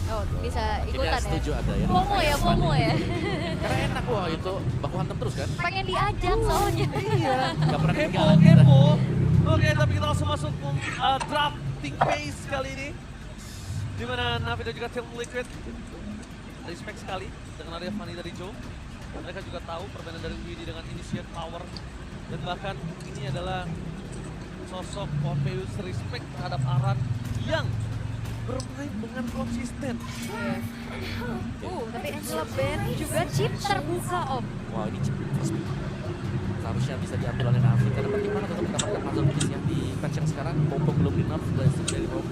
Oh, bisa ikutan ya? Setuju ada ya. FOMO ya. Karena enak wah itu baku hantam terus kan. Pengen diajak soalnya. Iya. Gak pernah Kepo, ketinggalan kita. kepo. Oke, tapi kita langsung masuk drafting phase kali ini. Dimana Navi dan juga Team Liquid respect sekali dengan area Fanny dari Joe. Mereka juga tahu perbedaan dari Widi dengan Initiate Power. Dan bahkan ini adalah sosok Orpheus respect terhadap Aran yang bermain dengan konsisten. Tapi Angela Band juga chip terbuka om. Wah ini cepet. Seharusnya bisa diambil oleh Navi karena bagaimana tetap mendapatkan puzzle piece yang di patch yang sekarang Popo belum enough dari Rob.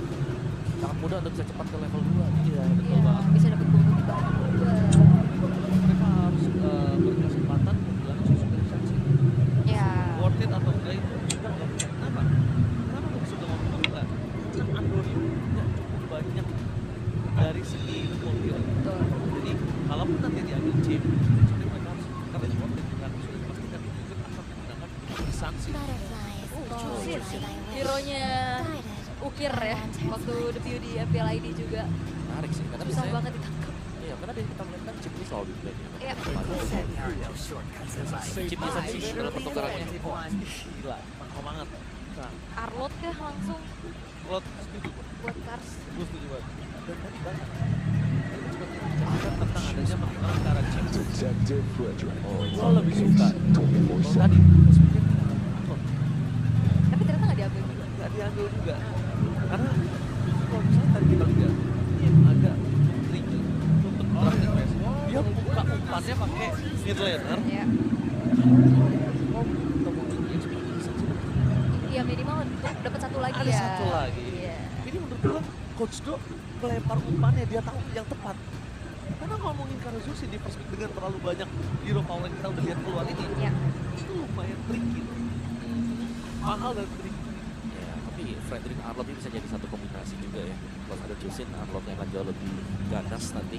Sangat mudah untuk bisa cepat ke level 2. Iya betul banget. Bisa dapat bonus juga. Mereka harus berkesempatan bilang sosok dari Shanxi. Ya. Worth it atau enggak itu juga nggak punya. Kenapa? Kenapa kok sudah ngomong enggak? Kan Andori punya cukup banyak dari segi mobil. Betul. Jadi kalaupun nanti diambil chip, sebenarnya mereka harus karena di worth it kan sudah dipastikan itu akan menggunakan Shanxi. Hero-nya Ukir ya, waktu debut di FPL-ID juga. Menarik sih karena Susah biasanya banget ditangkap. iya karena dari kita melihat kan chip ini selalu di play. Iya. Chip bisa sih dalam pertukarannya. Gila, mantap banget. Nah, Arlot kah langsung Rod setuju. buat Kars? Gue setuju banget. Dan tadi banget. Tadi juga kita bicarakan tentang adanya perkembangan ke arah chip. Gue lebih suka. Kalau tadi, sebenarnya Rod Tapi ternyata nggak diambil juga. nggak diambil juga. Karena kalau misalnya tadi kita lihat, ini yang agak tricky untuk drafting phase. Dia buka umpannya pakai mid laner. Ya. Oh, kita mau tinggi experience aja. Iya minimal untuk dapat satu lagi Ada ya. satu lagi. Iya. Ini menurut gue Coach Do melempar umpannya dia tahu yang tepat. Karena ngomongin Karazusi di perspektif dengan terlalu banyak hero power yang kita udah lihat keluar ini, Ya. itu lumayan tricky. Mahal dan tricky. Ya, tapi Frederick Arlott ini bisa jadi satu kombinasi juga ya. Kalau ada Jusin, Arlott yang akan jauh lebih ganas nanti.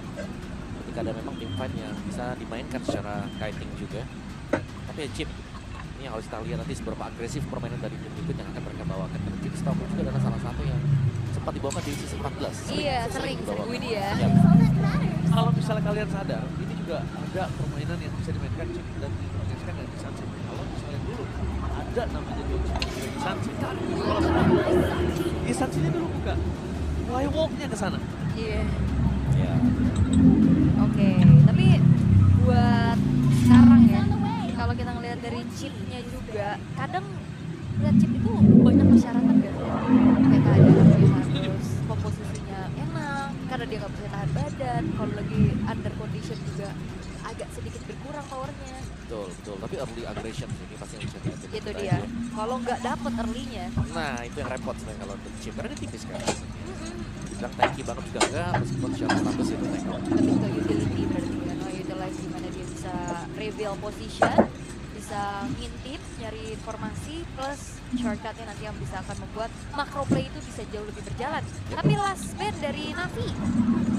Ketika ada memang tim fight yang bisa dimainkan secara kiting juga. Tapi ya Chip, ini yang harus kita lihat nanti seberapa agresif permainan dari tim Liquid yang akan mereka bawakan. Karena Chip setahu juga adalah salah satu yang sempat dibawakan di season 14. Iya sering dibawakan. Widi ya. Ya, Kalau misalnya kalian sadar, ini juga ada permainan yang bisa dimainkan Chip dan diprogreskan dengan Sansi. Kalau misalnya dulu ada namanya Jones di Sansi. Kalau di Sansinya dulu buka Y-walk-nya ke sana. Iya. ya. Oke. Tapi buat sekarang ya, kalau kita ngelihat dari chipnya juga, kadang lihat chip itu banyak persyaratan gak? Kayak kadang dia harus komposisinya enak, karena dia nggak bisa tahan badan. Kalau lagi under condition juga agak sedikit berkurang powernya. Betul, betul. Tapi early aggression sih, ini pasti yang bisa diatur. Itu dia. Kalau nggak dapet early-nya, Nah, itu yang repot sebenarnya kalau untuk Chip. Karena dia tipis kan. Dibilang tanky banget juga enggak, meskipun secara status itu tank. lebih ke utility berarti kan. Oh, utilize gimana dia bisa reveal position, bisa ngintip, nyari informasi, plus shortcutnya nanti yang bisa akan membuat macro play itu bisa jauh lebih berjalan. Tapi last band dari Navi,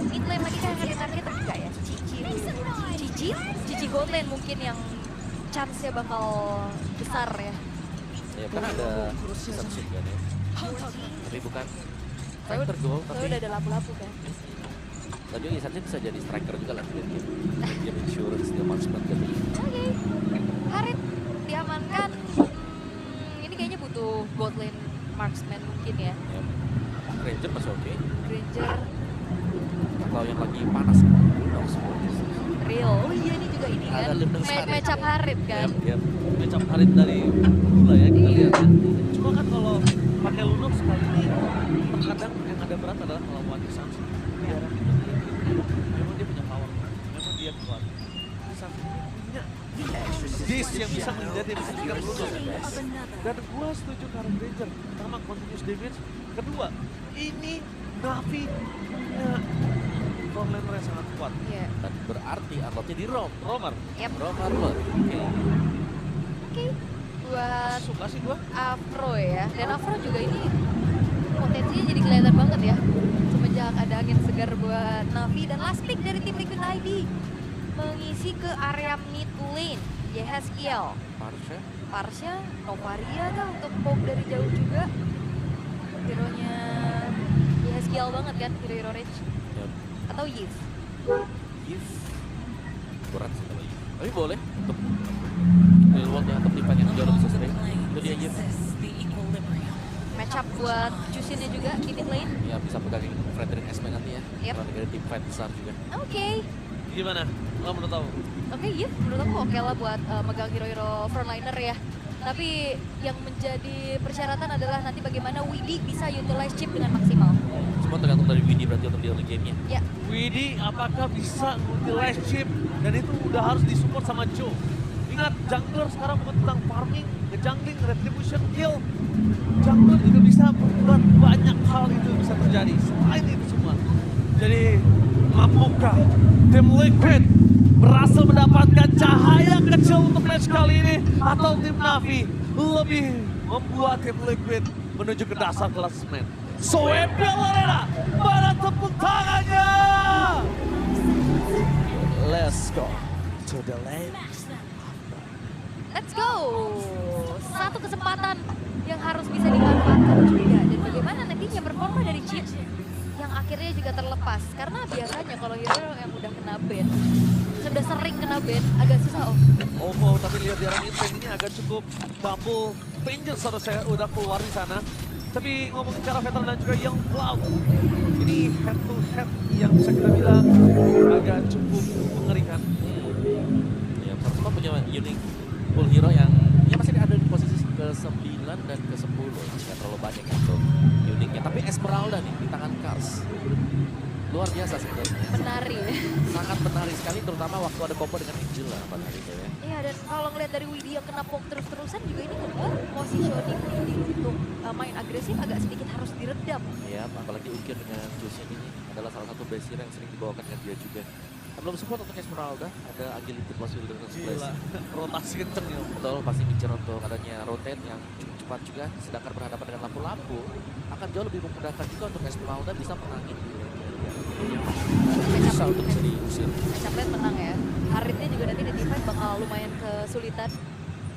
mid lane lagi kan yang ditarget tapi enggak ya? Cici gold lane mungkin yang chance-nya bakal besar ya. Ya, karena ada season shift kan ya. Tapi bukan striker goal, Soalnya tapi udah ada lapu-lapu kan. tadi Isan bisa jadi striker juga lah di game. Game insurance, dia marksman gitu. Oke, Harit diamankan. Ini kayaknya butuh gold lane marksman mungkin ya. Ya. Ranger masih oke. Granger, Kalau yang lagi panas, Lunox. Real. Oh iya ini juga ini kan. Ada Lunox Harit. Match up Harit kan. Yep. Matchup Harit dari dulu lah ya kita Iya. lihat ya. Cuma kan kalau pakai Lunox kali ini terkadang yang ada berat adalah melawan Sansi. Biaran itu memang dia punya power, memang dia kuat. Sansi punya disk yang bisa menjadi menghentikan Lunox. Dan gua setuju Karen Ranger. Pertama continuous damage, kedua ini Navi punya front laner yang sangat kuat. Iya. Dan berarti Arlotnya di Rom. Romer, Yap. Rom Arlot. Oke. Oke. Buat suka sih gua. Afro ya. Dan Afro juga ini potensinya jadi kelihatan banget ya. Semenjak ada angin segar buat Navi dan last pick dari tim Liquid ID mengisi ke area mid lane. Yehaskiel, Parsha. Parsha, Novaria kah untuk poke dari jauh juga. Hero-nya Yehaskiel banget kan, hero-hero range. Yep. atau Yves? Yves berat sih kalau Yves. Tapi boleh untuk real world yang tim fight yang jauh lebih sering. Itu dia Yves. Match up buat Jusin-nya juga di mid lane. Ya bisa pegangin Frederick Esme nanti ya. Yep. Karena dari tim fight besar juga. Oke. Gimana? Lo menurut tahu? Oke, iya, menurut aku oke lah buat megang hero-hero frontliner ya. Tapi yang menjadi persyaratan adalah nanti bagaimana Widi bisa utilize chip dengan maksimal. Semua tergantung dari Widi berarti untuk di early game-nya. Ya, Widi apakah bisa utilize chip dan itu udah harus disupport sama Joe. Ingat, jungler sekarang bukan tentang farming, ngejungling, retribution, kill. Jungler juga bisa membuat banyak hal itu bisa terjadi. Selain itu semua. Jadi, mampukah tim Liquid berhasil mendapatkan cahaya kecil untuk match kali ini? Atau tim Navi lebih membuat tim Liquid menuju ke dasar klasemen? So, Empiel Arena, mana tepuk tangannya? Let's go to the lane. let's go. Satu kesempatan yang harus bisa dimanfaatkan juga. Dan bagaimana nantinya performa dari chip yang akhirnya juga terlepas. Karena biasanya kalau hero yang udah kena ban, sudah sering kena ban, agak susah Tapi lihat di Insane ini agak cukup bubble dangerous harus saya udah keluar di sana. Tapi ngomongin cara veteran dan juga Young Cloud, ini head to head yang bisa kita bilang agak cukup mengerikan. Ya, Persema punya unique full hero yang ya masih ada di posisi ke-9 dan ke-10. Nggak terlalu banyak untuk uniknya. Tapi Esmeralda nih di tangan Kars. Luar biasa sebenarnya. menari. Sangat menarik sekali terutama waktu ada combo dengan Angela pada hari itu ya. Iya, dan kalau ngeliat dari Widi yang kena poke terus-terusan juga ini membuat positioning Widi untuk main agresif agak sedikit harus diredam. Ya, apalagi Ukir dengan Jusin ini adalah salah satu base hero yang sering dibawakan dengan dia juga. Belum support untuk Esmeralda, ada Agility plus Wilderness Blast. Gila, rotasi kenceng ya. Betul, pasti ngincer untuk adanya rotate yang cukup cepat juga. Sedangkan berhadapan dengan lampu-lampu, akan jauh lebih memudahkan juga untuk Esmeralda bisa menangin. Bisa untuk bisa diusir. Match up-nya menang ya. Haritnya juga nanti di defense bakal lumayan kesulitan.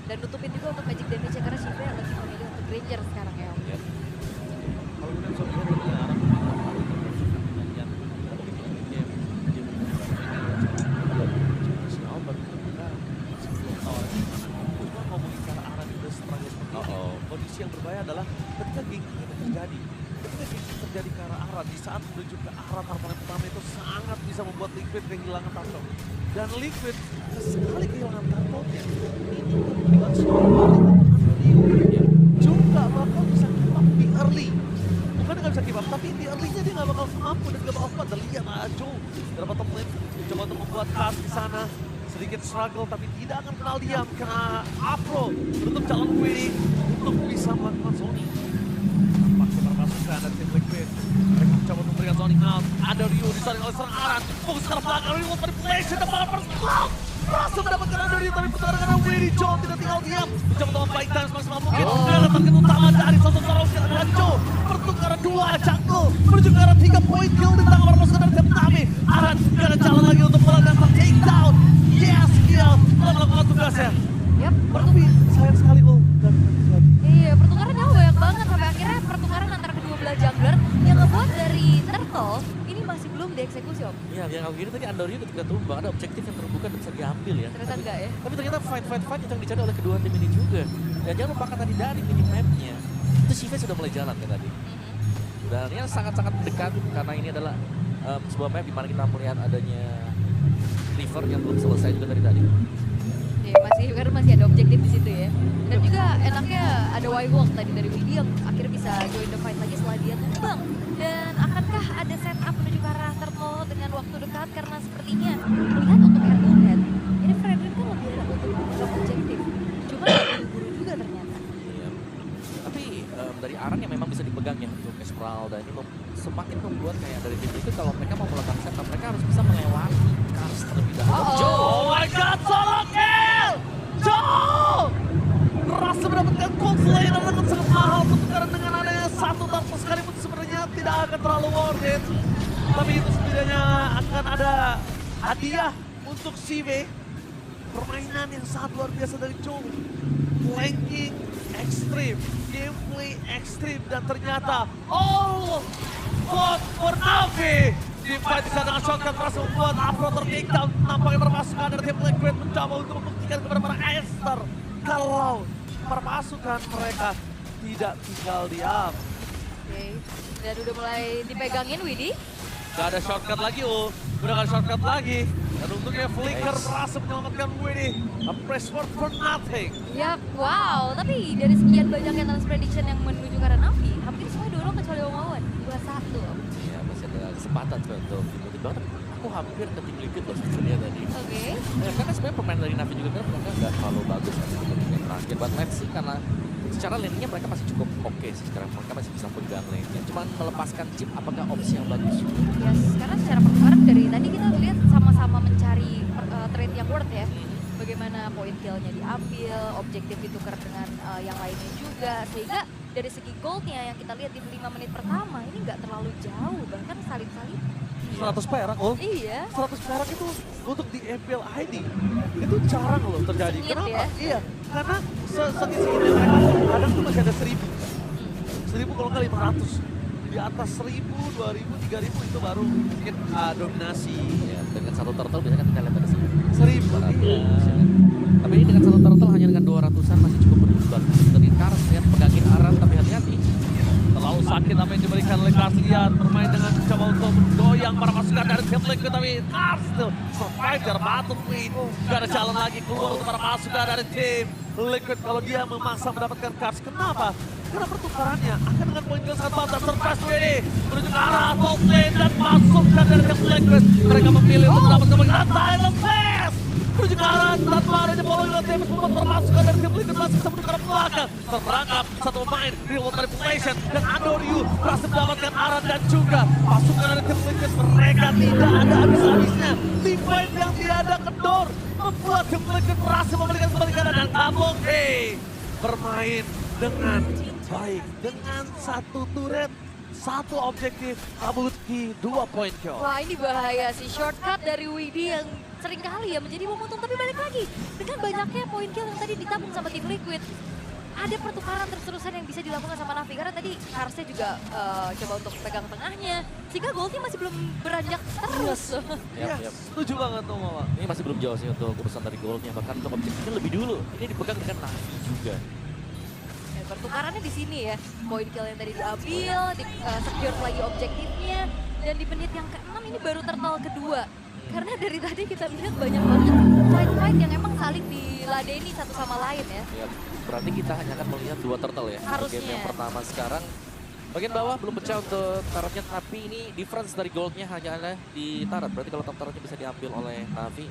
Dan nutupin juga untuk magic damage-nya karena Shiva lagi memilih untuk Ranger sekarang ya. Ya. Kalau kita bisa lihat dari arah kondisi yang berbahaya adalah ketika gengsi itu terjadi. Ketika gengsi terjadi ke arah Aran, di saat menuju ke arah tahapan pertama itu sangat bisa membuat Liquid kehilangan tackle. Dan Liquid sekali kehilangan tackle-nya, ini membuat suara balik untuk Andrew juga bakal bisa keep up di early. Bukan nggak bisa keep up, tapi di early-nya dia nggak bakal mampu dan nggak bakal kuat. Dan lihat Ajo, berapa temen coba untuk membuat Kars di sana. Sedikit struggle tapi tidak akan kenal diam karena Afro menutup jalan Widi untuk bisa melakukan zoning. Nampaknya permasukan dari tim Liquid. Mereka mencoba untuk memberikan zoning out. Ada Rio disaring oleh serang Aran. Fokus ke belakang Rio manipulation dan malah Cloud berhasil mendapatkan Ada Rio tapi pertahanan karena Widi John tidak tinggal diam. Mencoba untuk membaik time semaksimal mungkin. Dengan target utama dari sosok Sarauker adalah Joe. Pertukaran 2 jungle menuju ke arah 3 point kill di tangan permasukan dari tim Nami. Aran gak ada jalan lagi untuk melakukan takedown. Yes, dia telah melakukan tugasnya. Yap, Tapi sayang sekali dan iya, pertukarannya banyak banget sampai akhirnya pertukaran antara kedua belah jungler yang ngebuat dari Turtle ini masih belum dieksekusi Om. Iya, yang aku kira tadi Andorio ketika tumbang ada objektif yang terbuka dan bisa diambil ya. Ternyata enggak ya. Tapi ternyata fight yang dicari oleh kedua tim ini juga. Dan jangan lupakan tadi dari minimapnya, itu Shiva sudah mulai jalan kan tadi. Dan ini sangat-sangat dekat karena ini adalah sebuah map di mana kita melihat adanya river yang belum selesai juga dari tadi. Iya, karena masih ada objektif di situ ya. Dan juga enaknya ada Y-Walk tadi dari Widi yang akhirnya bisa join the fight lagi setelah dia tumbang. Dan akankah ada setup menuju ke arah Turtle dengan waktu dekat karena sepertinya melihat untuk head to head. Ini Frederick kan lebih enak untuk memegang objektif. Cuma buru-buru juga ternyata. Iya. Tapi dari Aran yang memang bisa dipegang ya untuk Esmeralda ini semakin membuat kayak dari tim itu kalau mereka mau melakukan setup mereka harus bisa melewati Kars terlebih dahulu. Oh my god, solo kill! Joe! Berhasil mendapatkan cold slayer dengan sangat mahal pertukaran dengan adanya satu tanpa sekalipun sebenarnya tidak akan terlalu worth it. Tapi itu setidaknya akan ada hadiah untuk CV. Permainan yang sangat luar biasa dari Joe. Flanking ekstrim, gameplay ekstrim dan ternyata all vote for Navi Teamfight bisa dengan shotgun berhasil membuat Afro ter-takedown. Nampaknya para pasukan dari tim Liquid mencoba untuk membuktikan kepada para Acer kalau para pasukan mereka tidak tinggal diam. Oke, dan udah mulai dipegangin Widi. Gak ada shortcut lagi, udah gak ada shortcut lagi. Dan untungnya Flicker berhasil menyelamatkan Winnie. A press for nothing. Ya, wow. Tapi dari sekian banyak Catalyst Prediction yang menuju ke arah Navi, hampir semua dorong kecuali Omawan. 2-1. Ya masih ada kesempatan untuk tiba-tiba aku hampir ke tim Liquid loh sebenarnya tadi. Oke. Ya, karena sebenarnya permainan dari Navi juga kan mereka nggak terlalu bagus kan sebelum game terakhir. But let's see, karena secara lane-nya mereka masih cukup oke sih sekarang. Mereka masih bisa pegang lane-nya. Cuman melepaskan chip apakah opsi yang bagus? Yes, karena secara pertukaran dari tadi kita lihat sama-sama mencari trade yang worth ya. Bagaimana point kill-nya diambil, objektif ditukar dengan yang lainnya juga. Sehingga dari segi gold-nya yang kita lihat di 5 menit pertama ini nggak terlalu jauh, bahkan salib-salib. 100 perak, Iya. 100 perak itu untuk di MPL ID itu jarang loh terjadi. Sengit Kenapa? ya? Iya, karena sengit-sengitnya mereka kadang tuh masih ada 1000. 1000 kalau nggak 500. Di atas 1000, 2000, 3000 itu baru mungkin dominasi. Ya, dengan satu turtle biasanya kan kita lihat ada 1000, 200. iya. Ya kan? Tapi ini dengan satu turtle hanya dengan 200-an masih cukup berimbang. Dari Kars lihat pegangin Aran tapi hati-hati. Terlalu sakit apa yang diberikan oleh Karsian, bermain dengan coba untuk menggoyang para pasukan dari tim Liquid, tapi Kars still survive their battle win. Gak ada jalan lagi keluar untuk para pasukan dari tim Liquid kalau dia memaksa mendapatkan Kars. Kenapa? Karena pertukarannya akan dengan poin kill sangat batas. Surprise Winnie menuju ke arah top lane dan masukkan dari tim Liquid. Mereka memilih untuk mendapatkan bagian Silent Flash menuju ke arah tanpa adanya following dari tim membuat permasukan dari tim Liquid masih bisa menuju ke arah belakang. Terperangkap satu pemain reward manipulation dan Andoryu berhasil mendapatkan arah dan juga pasukan dari tim Liquid. Mereka tidak ada habis-habisnya. Teamfight yang tidak ada kendor membuat tim Liquid berhasil memberikan kembali keadaan dan Kabuki bermain dengan baik dengan satu turret, satu objektif, Kabuki 2 point kill. Wah, ini bahaya sih, shortcut dari Widi yang sering kali ya menjadi momentum, tapi balik lagi dengan banyaknya poin kill yang tadi ditabung sama tim Liquid. Ada pertukaran terus-terusan yang bisa dilakukan sama Navi karena tadi Karsnya juga coba untuk pegang tengahnya sehingga goldnya masih belum beranjak terus. Yap. Setuju banget tuh Mama. Ini masih belum jauh sih untuk urusan dari goldnya, bahkan untuk objektifnya lebih dulu. Ini dipegang dengan Navi juga. Ya, pertukarannya di sini ya, poin kill yang tadi diambil, secure lagi objektifnya, dan di menit yang ke-6 ini baru turtle kedua. Karena dari tadi kita lihat banyak banget fight-fight yang emang saling diladeni satu sama lain ya. Ya, berarti kita hanya akan melihat 2 turtle ya. Untuk Harusnya. game yang pertama sekarang. Bagian bawah belum pecah untuk tarotnya, tapi ini difference dari goldnya hanya ada di tarot. Berarti kalau tarotnya bisa diambil oleh Navi,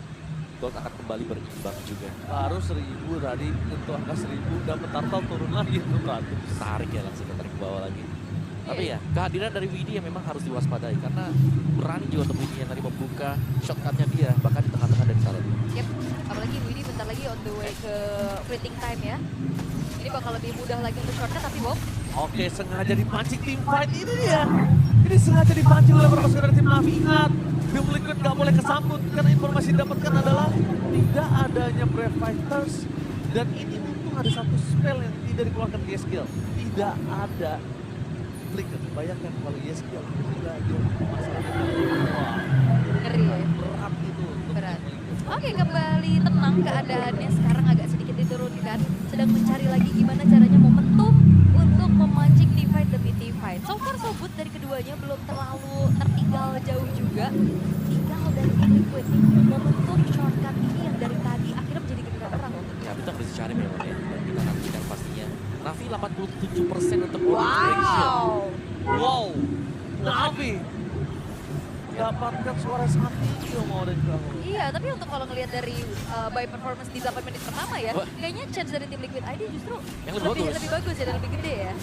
gold akan kembali berimbang juga. Baru 1000 tadi, untuk angka 1000 dapat turtle turun lagi itu berarti. Tarik ya langsung tarik ke bawah lagi. Tapi ya, kehadiran dari Widi yang memang harus diwaspadai karena berani juga untuk Widi yang tadi membuka shortcutnya dia bahkan di tengah-tengah dari tarot. Yep. Apalagi Widi bentar lagi on the way ke fleeting time ya. Ini bakal lebih mudah lagi untuk shortcut tapi Bob. Oke, sengaja dipancing tim fight ini dia. Ini sengaja dipancing oleh para pasukan dari tim Navi. Ingat, tim Liquid gak boleh kesambut karena informasi yang didapatkan adalah tidak adanya Brave Fighters. Dan ini untung ada satu spell yang tidak dikeluarkan Yeskill. Tidak ada Flicker. Bayangkan kalau Yeskill tidak ada masalahnya. Wah, Ngeri ya. berat itu untuk Berat. tim Liquid. Oke, kembali tenang keadaannya. Sekarang agak sedikit diturunkan. Sedang mencari lagi gimana caranya momentum untuk memancing teamfight demi teamfight. So far so good dari keduanya, belum terlalu tertinggal jauh juga. Tinggal dari tim Liquid nih, momentum shortcut ini yang dari tadi akhirnya menjadi genderang. Ya, itu harus dicari memang ya. Dan kita nantikan pastinya. Navi 87% untuk breakdown. Wow, Navi dapatkan suara sangat tinggi mau dan kamu. Iya, tapi untuk kalau ngelihat dari by performance di 8 menit pertama ya, Wah. kayaknya chance dari tim Liquid ID justru Yang lebih bagus. lebih bagus ya dan lebih gede ya.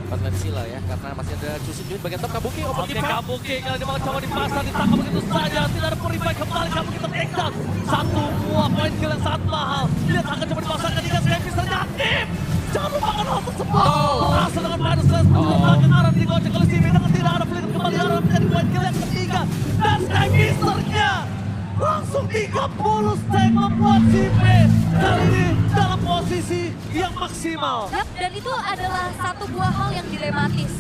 Potensi lah ya, karena masih ada Chusin Jun bagian top Kabuki, open Oke, game. Kabuki kali ini mau coba dipasang, ditangkap begitu saja. Tidak ada perimai kembali, Kabuki ter-takedown. Satu buah poin kill yang sangat mahal. Lihat akan coba dipasangkan hingga Skyfish terjangkip. Jangan lupakan hal tersebut. Berhasil dengan minus less. Belakang arah digocek oleh Simi dengan tidak ada flicker kembali arah menjadi poin kill yang ketiga. Dan Skyfish-nya langsung 30 stack membuat Simi kali ini dalam posisi yang maksimal. Yap, dan itu adalah satu buah hal yang dilematis.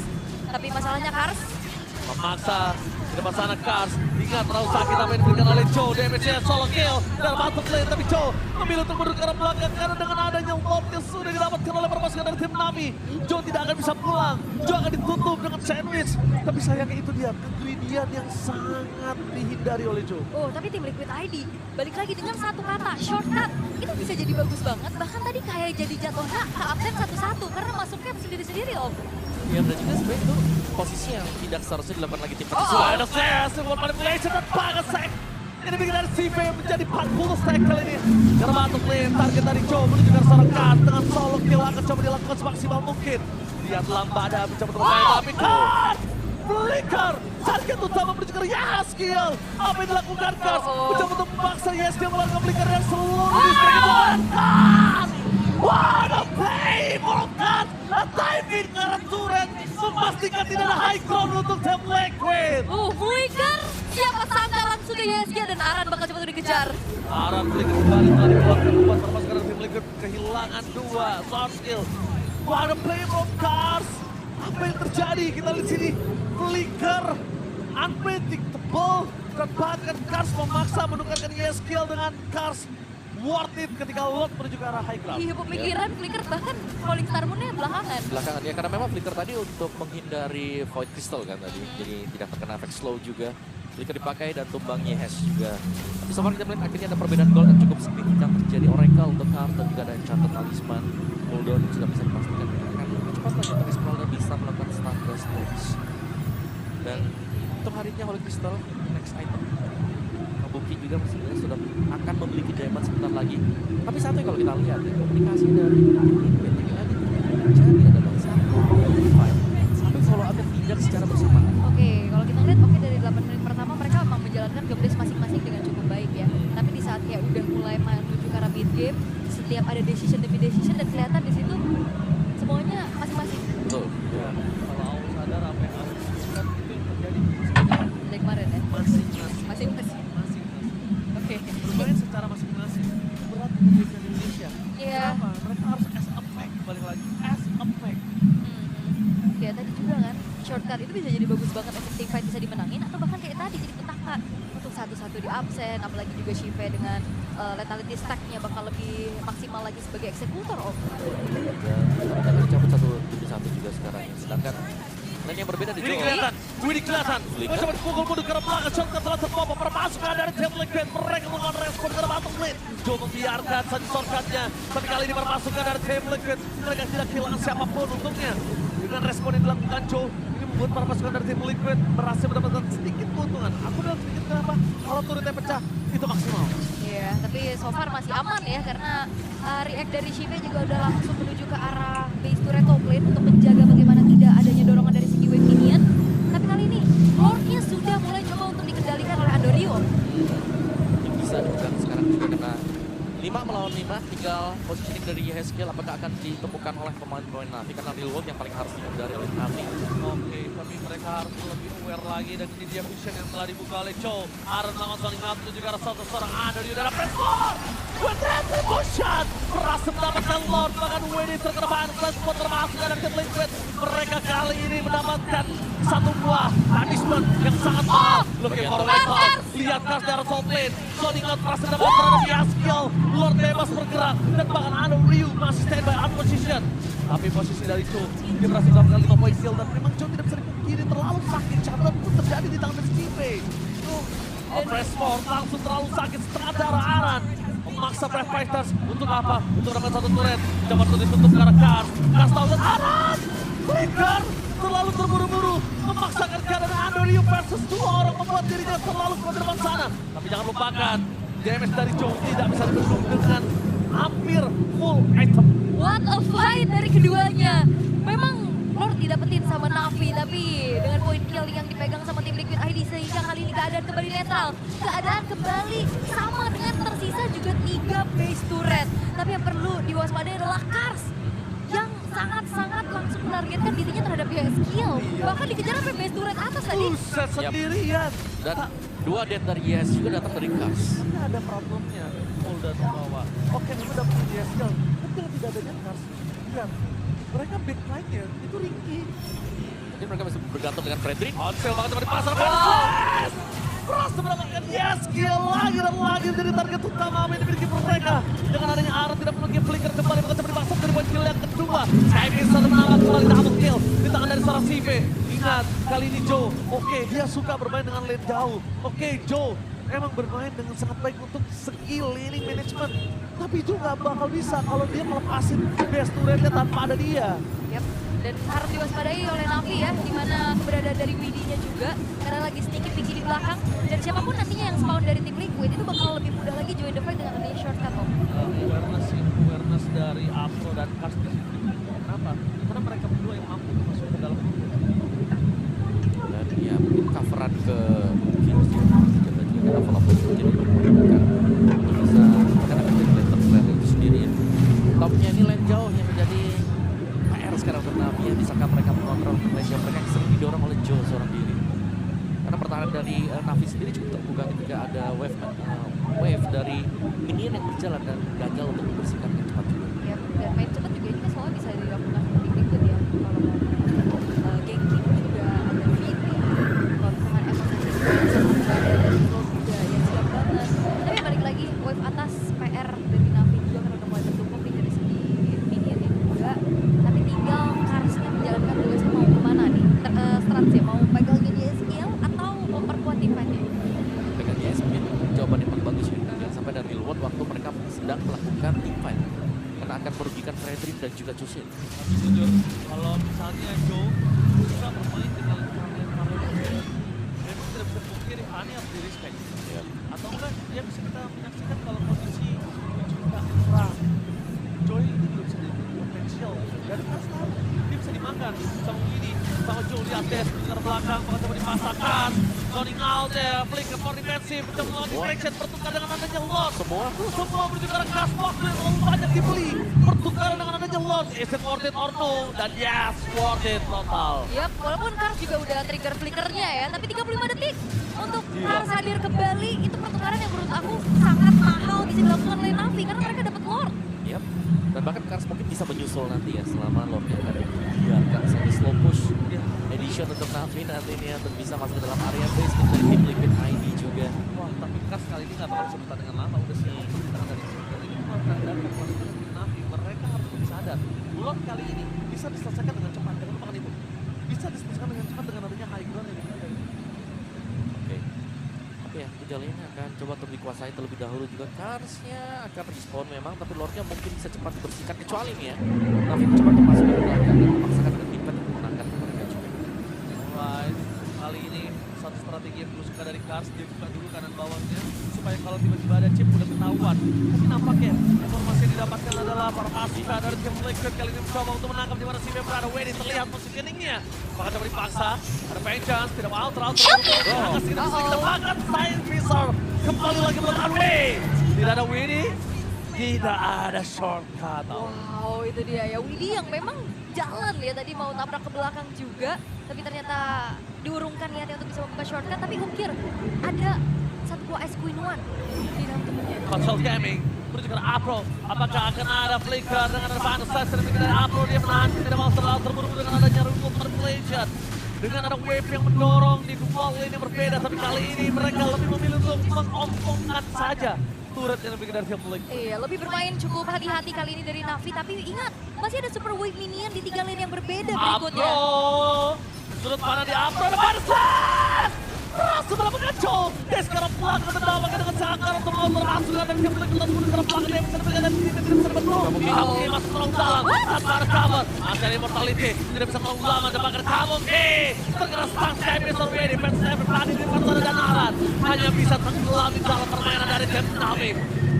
Tapi masalahnya Kars, Memaksa Di depan sana Kars, ingat terlalu sakit apa yang diberikan oleh Joe. Damage-nya solo kill dan masuk lane, tapi Joe memilih untuk mundur ke arah belakang karena dengan adanya lob yang sudah didapatkan oleh perpasukan dari tim Na'Vi, Joe tidak akan bisa pulang. Joe akan ditutup dengan sandwich, tapi sayangnya itu dia kegreedian yang sangat dihindari oleh Joe. Oh, tapi tim Liquid ID balik lagi dengan satu kata, shortcut. Itu bisa jadi bagus banget, bahkan tadi kayak jadi jatuhnya ke absen satu-satu karena masuknya sendiri-sendiri Om. Ya dan juga sebenarnya itu posisi yang tidak seharusnya dilakukan lagi tim Persib. Sudah ada CS, sebuah manipulation dan banget sek. Ini bikin dari CV yang menjadi 40 stack kali ini. Karena batuk lane, target dari Joe menuju ke arah Kars dengan solo kill akan coba dilakukan semaksimal mungkin. Lihat Lambada mencoba untuk bermain, tapi Kars Flicker, target utama menuju ke arah Yaskiel. Apa yang dilakukan Kars? Mencoba untuk memaksa Yaskiel melakukan flicker dan seluruh distrik itu Kars. What a play, Volkan! Timing ke arah turret, memastikan tidak ada high ground untuk tim Liquid. Flicker, siapa sangka langsung ke YSG dan Aran bakal cepat dikejar. Aran Flicker kembali telah dikeluarkan membuat perpasukan tim Liquid kehilangan 2 soft skill. What a play from Kars. Apa yang terjadi? Kita lihat sini. Flicker unpredictable dan bahkan Kars memaksa menukarkan YSG dengan Kars. Worth it ketika Lord menuju ke arah high ground. Iya, pemikiran Flicker bahkan Rolling Star Moon-nya belakangan. Belakangan ya, karena memang Flicker tadi untuk menghindari Void Crystal kan tadi. Jadi tidak terkena efek slow juga. Flicker dipakai dan tumbangnya Hash juga. Tapi so far kita melihat akhirnya ada perbedaan gol yang cukup signifikan terjadi. Oracle untuk Kars dan juga ada Enchanted Talisman. Cooldown sudah bisa dipastikan akan lebih cepat lagi untuk Esmeralda bisa melakukan stun burst damage. Dan untuk harinya Holy Crystal, next item. Buki juga sebenarnya sudah akan memiliki diamond sebentar lagi. Tapi satu kalau kita lihat ya, komunikasi dari Liquid lagi terjadi adalah satu fight. Tapi follow up tidak secara bersamaan. Oke, kalau kita lihat dari 8 menit pertama mereka memang menjalankan game place masing-masing dengan cukup baik ya. Tapi di saat kayak udah mulai menuju ke arah mid game, setiap ada decision demi decision dan kelihatan di situ semuanya masing-masing. Betul. Ya, kalau Aul sadar apa yang harus dilakukan itu yang terjadi Dari kemarin ya. masing-masing. Oke. Bermain secara masing-masing berat untuk tim Indonesia. Iya. Kenapa? Mereka harus as a pack, balik lagi as a pack. Ya tadi juga kan, shortcut itu bisa jadi bagus banget, effective fight bisa dimenangin atau bahkan kayak tadi jadi petaka untuk satu-satu di absen, apalagi juga Shive dengan lethality stack-nya bakal lebih maksimal lagi sebagai eksekutor Om. Dan mereka dicabut satu juga sekarang. Sedangkan lane yang berbeda di Ini kelihatan, mencoba dipukul mundur ke arah belakang, shortcut telah terpopok permasukan dari tim Liquid. Mereka melakukan respon ke arah bottom lane. Joe membiarkan saja shortcutnya, tapi kali ini permasukan dari tim Liquid. Mereka tidak kehilangan siapapun untungnya. Dengan respon yang dilakukan Joe, ini membuat para pasukan dari tim Liquid berhasil mendapatkan sedikit keuntungan. Aku dalam sedikit kenapa? Kalau turretnya pecah, itu maksimal. Iya, tapi so far masih aman ya karena react dari Shive juga udah langsung menuju ke arah base turret top lane untuk menjaga bagaimana tidak adanya dorongan dari segi wave minion. Tapi kali ini Lord-nya sudah mulai coba untuk dikendalikan oleh Andorio. Yang bisa dibuka sekarang juga karena 5 melawan 5, tinggal positioning dari Yeskiel apakah akan ditemukan oleh pemain-pemain Na'Vi karena real world yang paling harus dihindari oleh Na'Vi. Oke, tapi mereka harus lebih aware lagi dan ini dia vision yang telah dibuka oleh Joe. Aaron melakukan saling up juga ada seorang Andorio dan press Lord with retribution. Berhasil mendapatkan Lord, bahkan WD terkena bahan flash spot termasuk dari tim Liquid. Mereka kali ini mendapatkan satu buah punishment yang sangat mahal. Looking for Lord, lihat Kars dari top lane. Sonic out berhasil mendapatkan terhadap Yaskiel. Lord bebas bergerak dan bahkan Ryu masih standby on position. Tapi posisi dari Joe, dia berhasil mendapatkan 5 point kill dan memang Joe tidak bisa dipungkiri terlalu sakit. Catatan pun terjadi di tangan dari Stipe. Press forward langsung terlalu sakit setengah darah Aran. Memaksa Brave Fighters untuk apa? Untuk mendapatkan satu turret. Coba untuk ditutup ke arah Kars. Kars tahu dan Aran! Flicker terlalu terburu-buru. Memaksakan keadaan Andorio versus 2 orang membuat dirinya terlalu ke depan sana. Tapi jangan lupakan, damage dari Joe tidak bisa dibendung dengan hampir full item. What a fight dari keduanya. Memang Lord didapetin sama Na'Vi, tapi dengan point kill yang dipegang sama tim Liquid ID sehingga kali ini keadaan kembali netral. Keadaan kembali sama dengan tersisa juga 3 base turret. Tapi yang perlu diwaspadai adalah Kars yang sangat-sangat langsung menargetkan dirinya terhadap skill. Bahkan dikejar sampai base turret atas tadi. Buset sendirian. Dan 2 dead dari Yes juga datang dari Kars. Ini ada problemnya. Udah di bawah. Oke, itu dapat dia skill. Tapi kalau tidak adanya Kars, lihat. Mereka backline-nya itu ringkih. Ini mereka masih bergantung dengan Frederick. Onsel banget cuma di pasar Flash! Berhasil mendapatkan yes, skill lagi dan lagi menjadi target utama yang dimiliki mereka. Dengan adanya Aaron tidak perlu game flicker kembali mencoba dipasang dari poin kill yang kedua. Sky bisa menangkap kembali double kill di tangan dari seorang Sive. Ingat, kali ini Joe, oke, dia suka bermain dengan lane jauh. Oke, Joe emang bermain dengan sangat baik untuk skill laning management. Tapi Joe nggak bakal bisa kalau dia melepasin best turretnya tanpa ada dia. Yap. Dan harus diwaspadai oleh Navi ya, di mana keberadaan dari Widdy-nya juga, karena lagi sedikit tinggi di belakang. Dan siapapun nantinya yang spawn dari tim Liquid itu bakal lebih mudah lagi join the fight dengan adanya shortcut Om. Awareness dari Afro dan Kars di sini. Kenapa? Karena mereka berdua yang mampu masuk ke dalam grup. Dan ya mungkin coveran ke Kills ya. Kita juga kena follow up jadi membutuhkan untuk bisa karena efek dari lane flare itu sendiri ya. Topnya ini lane jauh yang menjadi PR sekarang untuk Navi ya. Bisakah mereka mengontrol ratio mereka yang sering didorong oleh Joe seorang diri. Karena pertahanan dari Navi sendiri cukup terbuka ketika ada wave dari minion yang berjalan dan gagal untuk membersihkan dengan cepat juga. Yap. Dan main cepat juga ini kan soalnya bisa dilakukan seperti Liquid ya. Kalau mau ganking juga ada feed ya. Kalau misalkan emang ada control juga ya siap banget. Tapi balik lagi wave atas PR dari Navi juga kan udah mulai tertumpuk nih dari segi minionnya juga. Tapi tinggal Karsnya menjalankan tugasnya mau kemana nih? Stratnya mau pegang jadi skill atau memperkuat defense-nya? Pegang DS mungkin jawaban yang paling bagus ya. Jangan sampai dari reward waktu mereka sedang melakukan team fight. Karena akan merugikan Frederick dan juga Chusin. Tapi jujur, kalau misalnya Joe bisa bermain dengan varian memang tidak bisa dipungkiri Hani harus di-respect. Ya. Atau enggak, dia bisa kita menyaksikan kalau kondisi juga kurang. Joy ini belum bisa diberi potensial. Dan Kars tahu, dia bisa dimakan sama Widdy, sama Joe di atas, ke belakang, bakal coba dipasangkan. Zoning out there, flicker for defensive, mencoba melakukan distraction, bertukar dengan adanya Lord. Semua Semua menuju ke arah Kars, waktu yang terlalu banyak dibeli. Pertukaran dengan adanya Lord, is it worth it or no? Dan yes, worth it total. Yap, walaupun Kars juga udah trigger flickernya ya, tapi 35 detik untuk Kars hadir kembali, itu pertukaran yang menurut aku sangat mahal bisa dilakukan oleh Navi karena mereka dapat Lord. Yap. Dan bahkan Kars mungkin bisa menyusul nanti ya selama Lordnya akan dibiarkan sampai slow push edition untuk Navi nanti ini untuk bisa masuk ke dalam area base dari tim Liquid ID juga. Wah, tapi Kars kali ini nggak bakal bisa pertandingan lama, udah siap. Karena dari ini cuma tanda kekuatan Navi, mereka harus lebih sadar. Bulot kali ini bisa diselesaikan dengan cepat, jangan lupakan itu. Bisa diselesaikan dengan cepat dengan adanya high ground yang dimiliki. Oke. Tapi ya, jalan ini akan coba untuk dikuasai terlebih dahulu juga. Karsnya akan respawn memang, tapi Lordnya mungkin bisa cepat dibersihkan. Kecuali nih ya, Navi mencoba untuk masuk ke belakang dan memaksakan dengan tim untuk memenangkan mereka juga. Alright, kali ini satu strategi yang gue suka dari Kars, dia buka dulu kanan bawahnya supaya kalau tiba-tiba ada chip udah ketahuan. Tapi nampaknya informasi yang didapatkan adalah para pasukan dari tim Liquid kali ini mencoba untuk menangkap di mana si Bem berada. Wedi terlihat positioningnya, bahkan coba dipaksa. Ada Vengeance, tidak mau outer. Agak sedikit bisa kita makan. Science Wizard kembali lagi melakukan Wedi. Tidak ada Wedi, tidak ada shortcut. Wow, itu dia ya. Widdy yang memang jalan ya tadi mau tabrak ke belakang juga, tapi ternyata diurungkan niatnya untuk bisa membuka shortcut, tapi ukir ada satu buah es Queen One di dalam tubuhnya. Console Gaming menuju ke Apro. Apakah akan ada flicker dengan ada Vanessa dari Apro, dia menahan tidak mau terlalu terburu-buru dengan adanya Rule Manipulation. Dengan ada wave yang mendorong di dua lane yang berbeda, tapi kali ini mereka lebih memilih untuk mengompongkan saja turret yang lebih dari tim Liquid. Iya, lebih bermain cukup hati-hati kali ini dari Navi, tapi ingat masih ada super wave minion di 3 lane yang berbeda berikutnya. Apro, sudut mana di Apro, ada Vanessa! Berhasil mendapatkan Joe. Dia sekarang pulang ke terdapatkan dengan sangat karat untuk melakukan rasukan dan dia menekan untuk sekarang pulang dia bisa diberikan dan tidak bisa bertolong. Tidak mungkin masuk terlalu dalam tanpa ada cover. Masih ada immortality, tidak bisa terlalu lama dan bakal kamu. Terkena stang Sky Pistol Ready, fans saya bertanding di depan dan Aran. Hanya bisa tenggelam di dalam permainan dari tim Navi.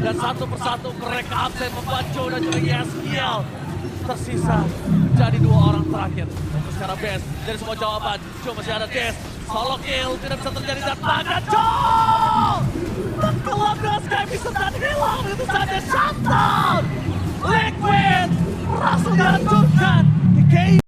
Dan satu persatu mereka absen membuat Joe dan juga Yeskiel tersisa jadi 2 orang terakhir. Untuk sekarang best dari semua jawaban. Joe masih ada Des. Solo kill tidak bisa terjadi dan taga Joe! Tenggelam dengan Sky bisa dan hilang begitu saja. Shutdown! Liquid berhasil dihancurkan di game.